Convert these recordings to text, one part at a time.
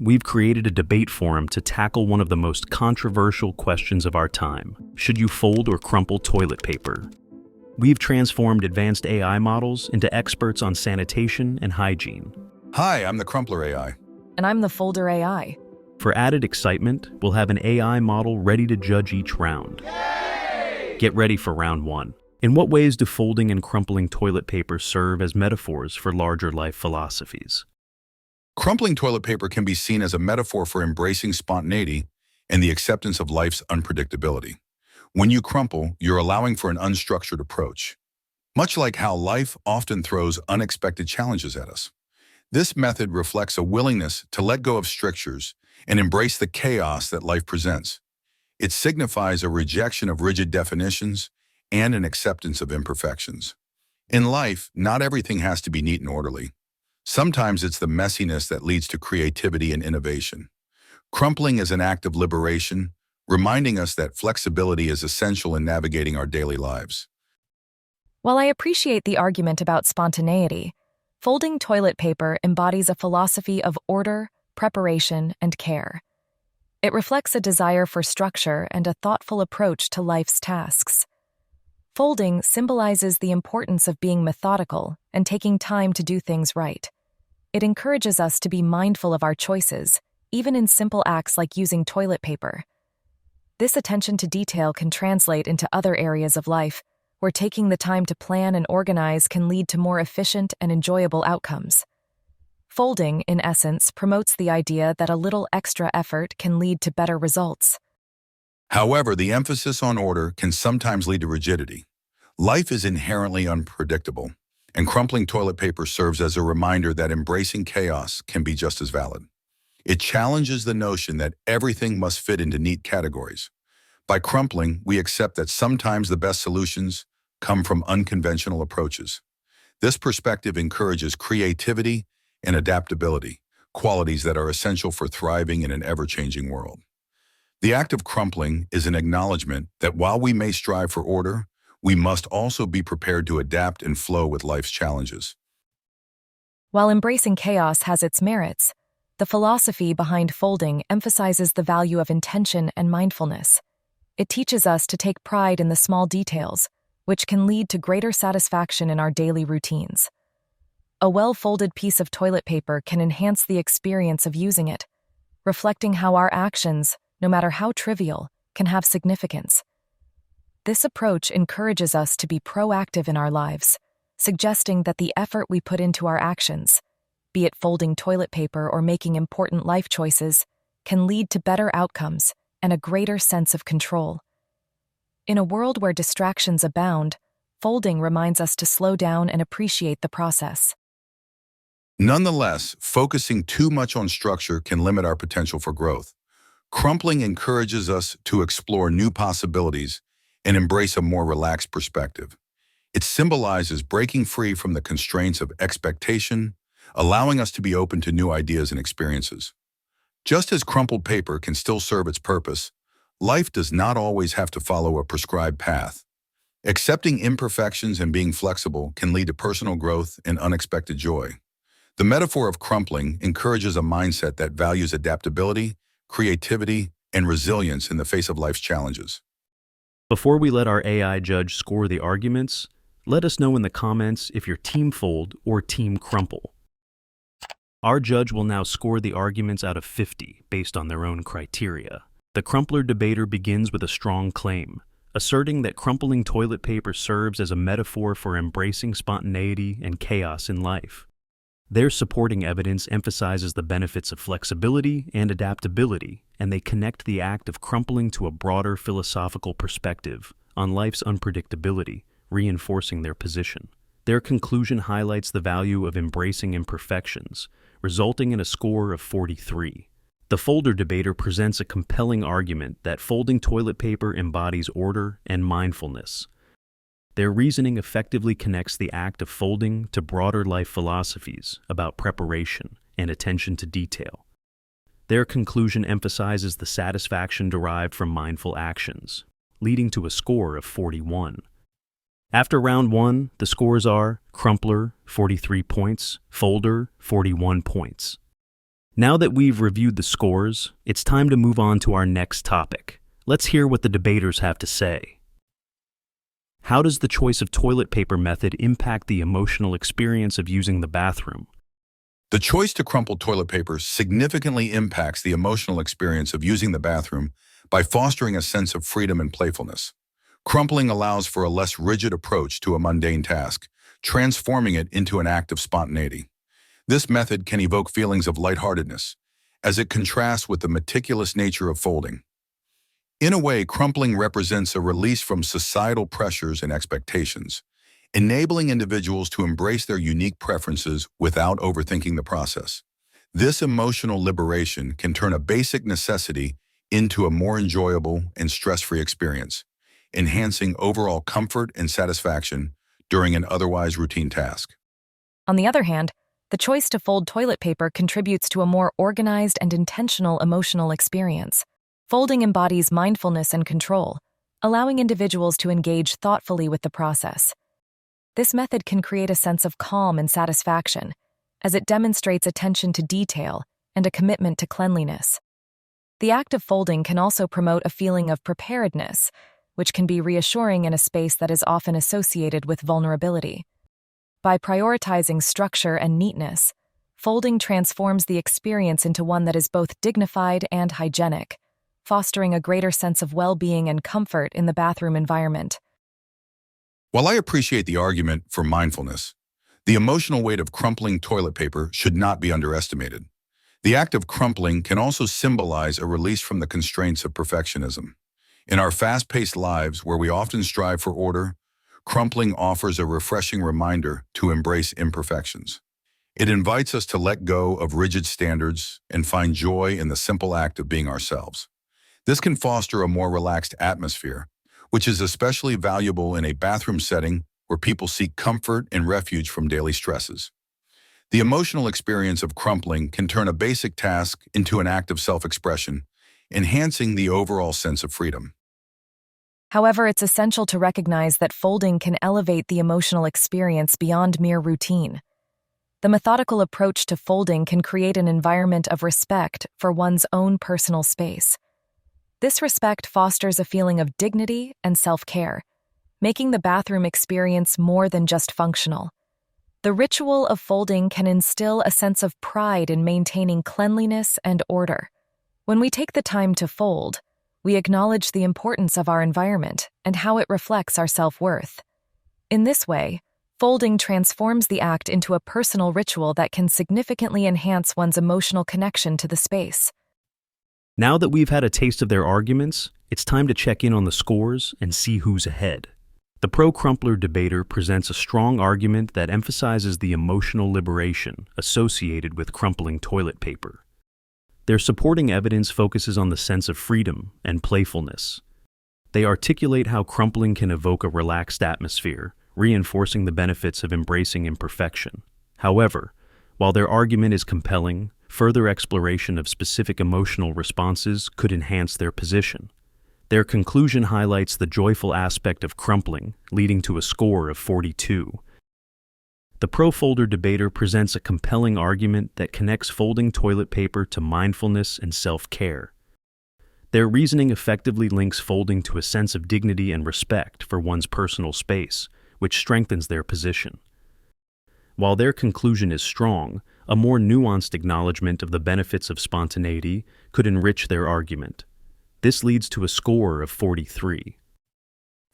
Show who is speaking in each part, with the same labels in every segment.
Speaker 1: we've created a debate forum to tackle one of the most controversial questions of our time. Should you fold or crumple toilet paper? We've transformed advanced AI models into experts on sanitation and hygiene.
Speaker 2: Hi, I'm the Crumpler AI.
Speaker 3: And I'm the Folder AI.
Speaker 1: For added excitement, we'll have an AI model ready to judge each round. Yay! Get ready for round one. In what ways do folding and crumpling toilet paper serve as metaphors for larger life philosophies?
Speaker 2: Crumpling toilet paper can be seen as a metaphor for embracing spontaneity and the acceptance of life's unpredictability. When you crumple, you're allowing for an unstructured approach, much like how life often throws unexpected challenges at us. This method reflects a willingness to let go of strictures and embrace the chaos that life presents. It signifies a rejection of rigid definitions and an acceptance of imperfections. In life, not everything has to be neat and orderly. Sometimes it's the messiness that leads to creativity and innovation. Crumpling is an act of liberation, reminding us that flexibility is essential in navigating our daily lives.
Speaker 3: While I appreciate the argument about spontaneity, folding toilet paper embodies a philosophy of order, preparation, and care. It reflects a desire for structure and a thoughtful approach to life's tasks. Folding symbolizes the importance of being methodical and taking time to do things right. It encourages us to be mindful of our choices, even in simple acts like using toilet paper. This attention to detail can translate into other areas of life, where taking the time to plan and organize can lead to more efficient and enjoyable outcomes. Folding, in essence, promotes the idea that a little extra effort can lead to better results.
Speaker 2: However, the emphasis on order can sometimes lead to rigidity. Life is inherently unpredictable, and crumpling toilet paper serves as a reminder that embracing chaos can be just as valid. It challenges the notion that everything must fit into neat categories. By crumpling, we accept that sometimes the best solutions come from unconventional approaches. This perspective encourages creativity and adaptability, qualities that are essential for thriving in an ever-changing world. The act of crumpling is an acknowledgement that while we may strive for order, we must also be prepared to adapt and flow with life's challenges.
Speaker 3: While embracing chaos has its merits, the philosophy behind folding emphasizes the value of intention and mindfulness. It teaches us to take pride in the small details, which can lead to greater satisfaction in our daily routines. A well-folded piece of toilet paper can enhance the experience of using it, reflecting how our actions, no matter how trivial, can have significance. This approach encourages us to be proactive in our lives, suggesting that the effort we put into our actions, be it folding toilet paper or making important life choices, can lead to better outcomes and a greater sense of control. In a world where distractions abound, folding reminds us to slow down and appreciate the process.
Speaker 2: Nonetheless, focusing too much on structure can limit our potential for growth. Crumpling encourages us to explore new possibilities and embrace a more relaxed perspective. It symbolizes breaking free from the constraints of expectation, allowing us to be open to new ideas and experiences. Just as crumpled paper can still serve its purpose, life does not always have to follow a prescribed path. Accepting imperfections and being flexible can lead to personal growth and unexpected joy. The metaphor of crumpling encourages a mindset that values adaptability, creativity, and resilience in the face of life's challenges.
Speaker 1: Before we let our AI judge score the arguments, let us know in the comments if you're Team Fold or Team Crumple. Our judge will now score the arguments out of 50 based on their own criteria. The Crumpler debater begins with a strong claim, asserting that crumpling toilet paper serves as a metaphor for embracing spontaneity and chaos in life. Their supporting evidence emphasizes the benefits of flexibility and adaptability, and they connect the act of crumpling to a broader philosophical perspective on life's unpredictability, reinforcing their position. Their conclusion highlights the value of embracing imperfections, resulting in a score of 43. The Folder debater presents a compelling argument that folding toilet paper embodies order and mindfulness. Their reasoning effectively connects the act of folding to broader life philosophies about preparation and attention to detail. Their conclusion emphasizes the satisfaction derived from mindful actions, leading to a score of 41. After round one, the scores are Crumpler, 43 points, Folder, 41 points. Now that we've reviewed the scores, it's time to move on to our next topic. Let's hear what the debaters have to say. How does the choice of toilet paper method impact the emotional experience of using the bathroom?
Speaker 2: The choice to crumple toilet paper significantly impacts the emotional experience of using the bathroom by fostering a sense of freedom and playfulness. Crumpling allows for a less rigid approach to a mundane task, transforming it into an act of spontaneity. This method can evoke feelings of lightheartedness, as it contrasts with the meticulous nature of folding. In a way, crumpling represents a release from societal pressures and expectations, enabling individuals to embrace their unique preferences without overthinking the process. This emotional liberation can turn a basic necessity into a more enjoyable and stress-free experience, enhancing overall comfort and satisfaction during an otherwise routine task.
Speaker 3: On the other hand, the choice to fold toilet paper contributes to a more organized and intentional emotional experience. Folding embodies mindfulness and control, allowing individuals to engage thoughtfully with the process. This method can create a sense of calm and satisfaction, as it demonstrates attention to detail and a commitment to cleanliness. The act of folding can also promote a feeling of preparedness, which can be reassuring in a space that is often associated with vulnerability. By prioritizing structure and neatness, folding transforms the experience into one that is both dignified and hygienic, fostering a greater sense of well-being and comfort in the bathroom environment.
Speaker 2: While I appreciate the argument for mindfulness, the emotional weight of crumpling toilet paper should not be underestimated. The act of crumpling can also symbolize a release from the constraints of perfectionism. In our fast-paced lives, where we often strive for order, crumpling offers a refreshing reminder to embrace imperfections. It invites us to let go of rigid standards and find joy in the simple act of being ourselves. This can foster a more relaxed atmosphere, which is especially valuable in a bathroom setting where people seek comfort and refuge from daily stresses. The emotional experience of crumpling can turn a basic task into an act of self-expression, enhancing the overall sense of freedom.
Speaker 3: However, it's essential to recognize that folding can elevate the emotional experience beyond mere routine. The methodical approach to folding can create an environment of respect for one's own personal space. This respect fosters a feeling of dignity and self-care, making the bathroom experience more than just functional. The ritual of folding can instill a sense of pride in maintaining cleanliness and order. When we take the time to fold, we acknowledge the importance of our environment and how it reflects our self-worth. In this way, folding transforms the act into a personal ritual that can significantly enhance one's emotional connection to the space.
Speaker 1: Now that we've had a taste of their arguments, it's time to check in on the scores and see who's ahead. The pro-Crumpler debater presents a strong argument that emphasizes the emotional liberation associated with crumpling toilet paper. Their supporting evidence focuses on the sense of freedom and playfulness. They articulate how crumpling can evoke a relaxed atmosphere, reinforcing the benefits of embracing imperfection. However, while their argument is compelling, further exploration of specific emotional responses could enhance their position. Their conclusion highlights the joyful aspect of crumpling, leading to a score of 42. The pro-folder debater presents a compelling argument that connects folding toilet paper to mindfulness and self-care. Their reasoning effectively links folding to a sense of dignity and respect for one's personal space, which strengthens their position. While their conclusion is strong, a more nuanced acknowledgement of the benefits of spontaneity could enrich their argument. This leads to a score of 43.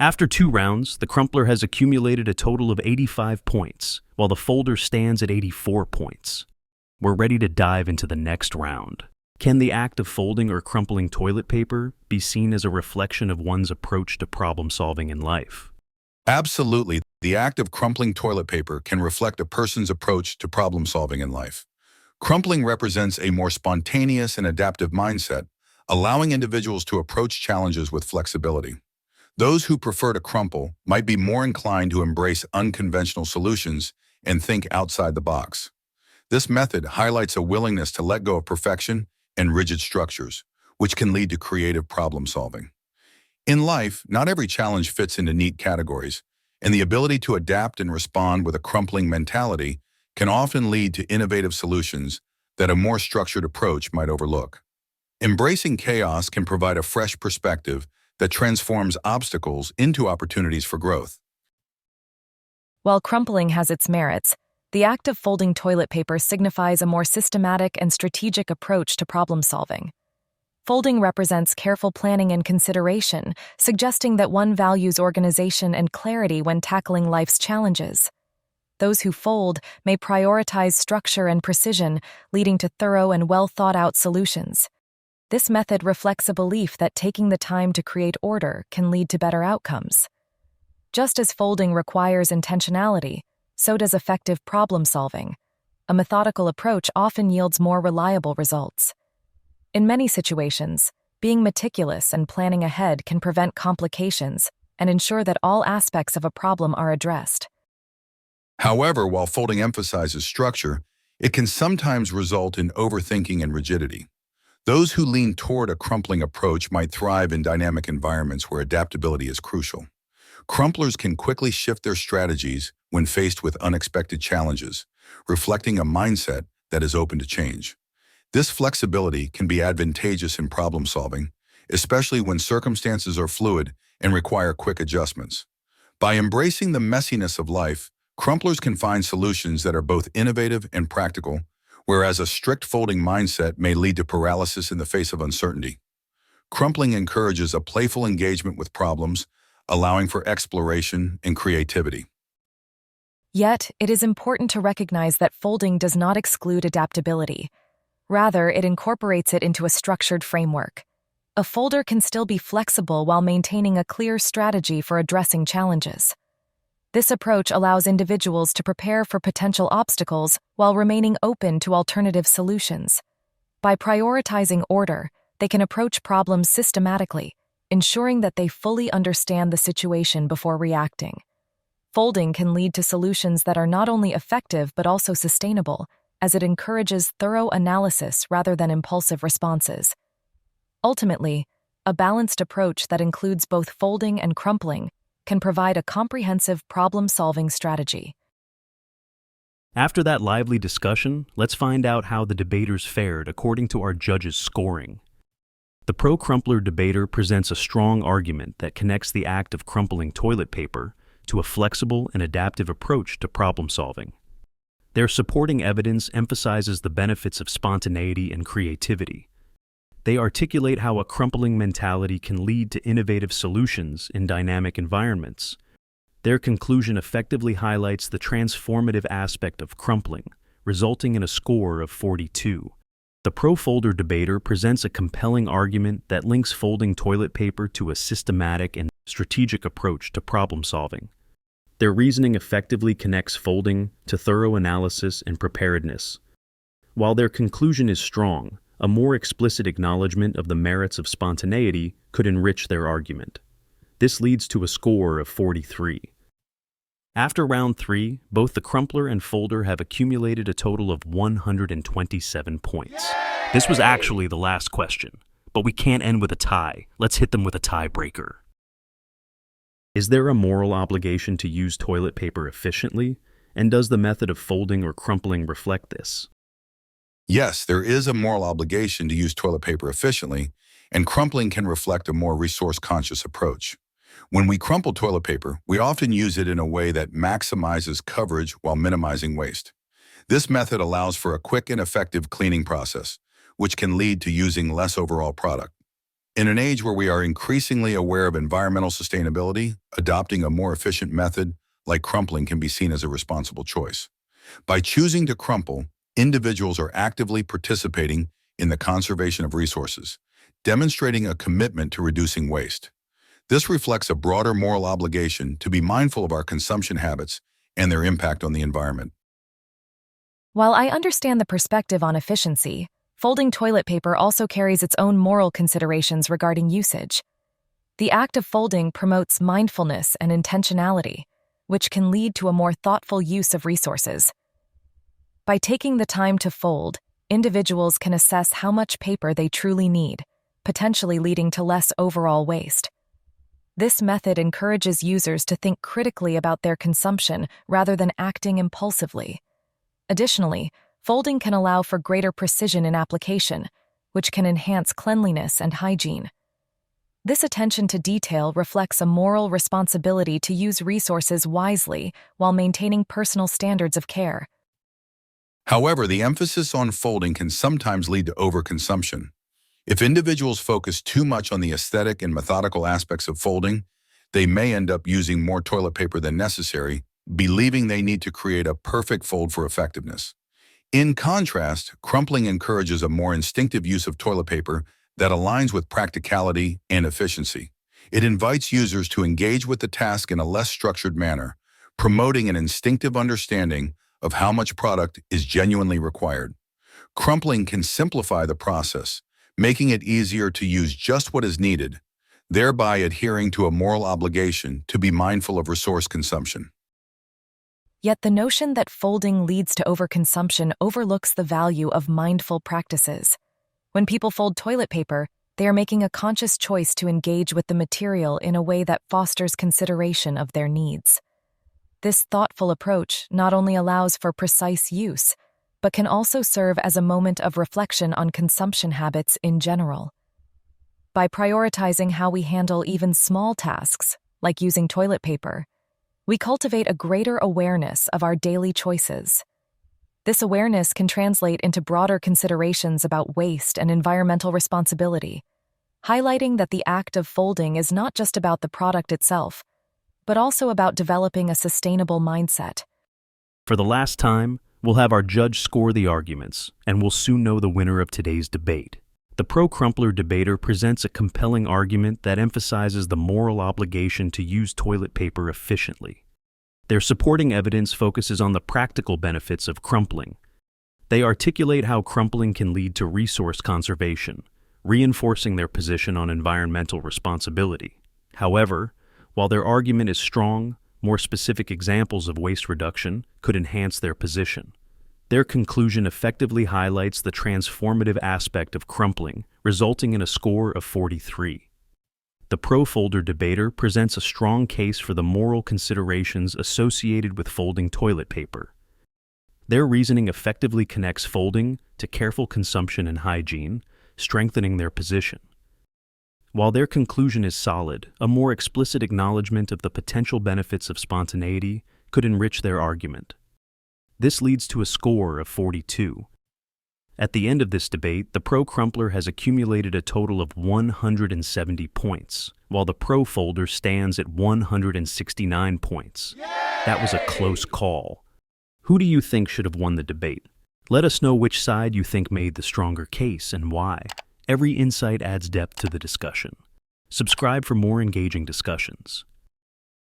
Speaker 1: After 2 rounds, the Crumpler has accumulated a total of 85 points, while the folder stands at 84 points. We're ready to dive into the next round. Can the act of folding or crumpling toilet paper be seen as a reflection of one's approach to problem-solving in life?
Speaker 2: Absolutely. The act of crumpling toilet paper can reflect a person's approach to problem-solving in life. Crumpling represents a more spontaneous and adaptive mindset, allowing individuals to approach challenges with flexibility. Those who prefer to crumple might be more inclined to embrace unconventional solutions and think outside the box. This method highlights a willingness to let go of perfection and rigid structures, which can lead to creative problem-solving. In life, not every challenge fits into neat categories, and the ability to adapt and respond with a crumpling mentality can often lead to innovative solutions that a more structured approach might overlook. Embracing chaos can provide a fresh perspective that transforms obstacles into opportunities for growth.
Speaker 3: While crumpling has its merits, the act of folding toilet paper signifies a more systematic and strategic approach to problem solving. Folding represents careful planning and consideration, suggesting that one values organization and clarity when tackling life's challenges. Those who fold may prioritize structure and precision, leading to thorough and well-thought-out solutions. This method reflects a belief that taking the time to create order can lead to better outcomes. Just as folding requires intentionality, so does effective problem-solving. A methodical approach often yields more reliable results. In many situations, being meticulous and planning ahead can prevent complications and ensure that all aspects of a problem are addressed.
Speaker 2: However, while folding emphasizes structure, it can sometimes result in overthinking and rigidity. Those who lean toward a crumpling approach might thrive in dynamic environments where adaptability is crucial. Crumplers can quickly shift their strategies when faced with unexpected challenges, reflecting a mindset that is open to change. This flexibility can be advantageous in problem solving, especially when circumstances are fluid and require quick adjustments. By embracing the messiness of life, crumplers can find solutions that are both innovative and practical, whereas a strict folding mindset may lead to paralysis in the face of uncertainty. Crumpling encourages a playful engagement with problems, allowing for exploration and creativity.
Speaker 3: Yet, it is important to recognize that folding does not exclude adaptability. Rather, it incorporates it into a structured framework. A folder can still be flexible while maintaining a clear strategy for addressing challenges. This approach allows individuals to prepare for potential obstacles while remaining open to alternative solutions. By prioritizing order, they can approach problems systematically, ensuring that they fully understand the situation before reacting. Folding can lead to solutions that are not only effective but also sustainable, as it encourages thorough analysis rather than impulsive responses. Ultimately, a balanced approach that includes both folding and crumpling can provide a comprehensive problem-solving strategy.
Speaker 1: After that lively discussion, let's find out how the debaters fared according to our judges' scoring. The pro-Crumpler debater presents a strong argument that connects the act of crumpling toilet paper to a flexible and adaptive approach to problem solving. Their supporting evidence emphasizes the benefits of spontaneity and creativity. They articulate how a crumpling mentality can lead to innovative solutions in dynamic environments. Their conclusion effectively highlights the transformative aspect of crumpling, resulting in a score of 42. The pro-folder debater presents a compelling argument that links folding toilet paper to a systematic and strategic approach to problem solving. Their reasoning effectively connects folding to thorough analysis and preparedness. While their conclusion is strong, a more explicit acknowledgement of the merits of spontaneity could enrich their argument. This leads to a score of 43. After round 3, both the crumpler and folder have accumulated a total of 127 points. This was actually the last question, but we can't end with a tie. Let's hit them with a tiebreaker. Is there a moral obligation to use toilet paper efficiently? And does the method of folding or crumpling reflect this?
Speaker 2: Yes, there is a moral obligation to use toilet paper efficiently, and crumpling can reflect a more resource-conscious approach. When we crumple toilet paper, we often use it in a way that maximizes coverage while minimizing waste. This method allows for a quick and effective cleaning process, which can lead to using less overall product. In an age where we are increasingly aware of environmental sustainability, adopting a more efficient method like crumpling can be seen as a responsible choice. By choosing to crumple, individuals are actively participating in the conservation of resources, demonstrating a commitment to reducing waste. This reflects a broader moral obligation to be mindful of our consumption habits and their impact on the environment.
Speaker 3: While I understand the perspective on efficiency, folding toilet paper also carries its own moral considerations regarding usage. The act of folding promotes mindfulness and intentionality, which can lead to a more thoughtful use of resources. By taking the time to fold, individuals can assess how much paper they truly need, potentially leading to less overall waste. This method encourages users to think critically about their consumption rather than acting impulsively. Additionally, Folding can allow for greater precision in application, which can enhance cleanliness and hygiene. This attention to detail reflects a moral responsibility to use resources wisely while maintaining personal standards of care.
Speaker 2: However, the emphasis on folding can sometimes lead to overconsumption. If individuals focus too much on the aesthetic and methodical aspects of folding, they may end up using more toilet paper than necessary, believing they need to create a perfect fold for effectiveness. In contrast, crumpling encourages a more instinctive use of toilet paper that aligns with practicality and efficiency. It invites users to engage with the task in a less structured manner, promoting an instinctive understanding of how much product is genuinely required. Crumpling can simplify the process, making it easier to use just what is needed, thereby adhering to a moral obligation to be mindful of resource consumption.
Speaker 3: Yet the notion that folding leads to overconsumption overlooks the value of mindful practices. When people fold toilet paper, they are making a conscious choice to engage with the material in a way that fosters consideration of their needs. This thoughtful approach not only allows for precise use, but can also serve as a moment of reflection on consumption habits in general. By prioritizing how we handle even small tasks, like using toilet paper, we cultivate a greater awareness of our daily choices. This awareness can translate into broader considerations about waste and environmental responsibility, highlighting that the act of folding is not just about the product itself, but also about developing a sustainable mindset.
Speaker 1: For the last time, we'll have our judge score the arguments, and we'll soon know the winner of today's debate. The pro-Crumpler debater presents a compelling argument that emphasizes the moral obligation to use toilet paper efficiently. Their supporting evidence focuses on the practical benefits of crumpling. They articulate how crumpling can lead to resource conservation, reinforcing their position on environmental responsibility. However, while their argument is strong, more specific examples of waste reduction could enhance their position. Their conclusion effectively highlights the transformative aspect of crumpling, resulting in a score of 43. The pro-folder debater presents a strong case for the moral considerations associated with folding toilet paper. Their reasoning effectively connects folding to careful consumption and hygiene, strengthening their position. While their conclusion is solid, a more explicit acknowledgement of the potential benefits of spontaneity could enrich their argument. This leads to a score of 42. At the end of this debate, the pro-Crumpler has accumulated a total of 170 points, while the pro-folder stands at 169 points. That was a close call. Who do you think should have won the debate? Let us know which side you think made the stronger case and why. Every insight adds depth to the discussion. Subscribe for more engaging discussions.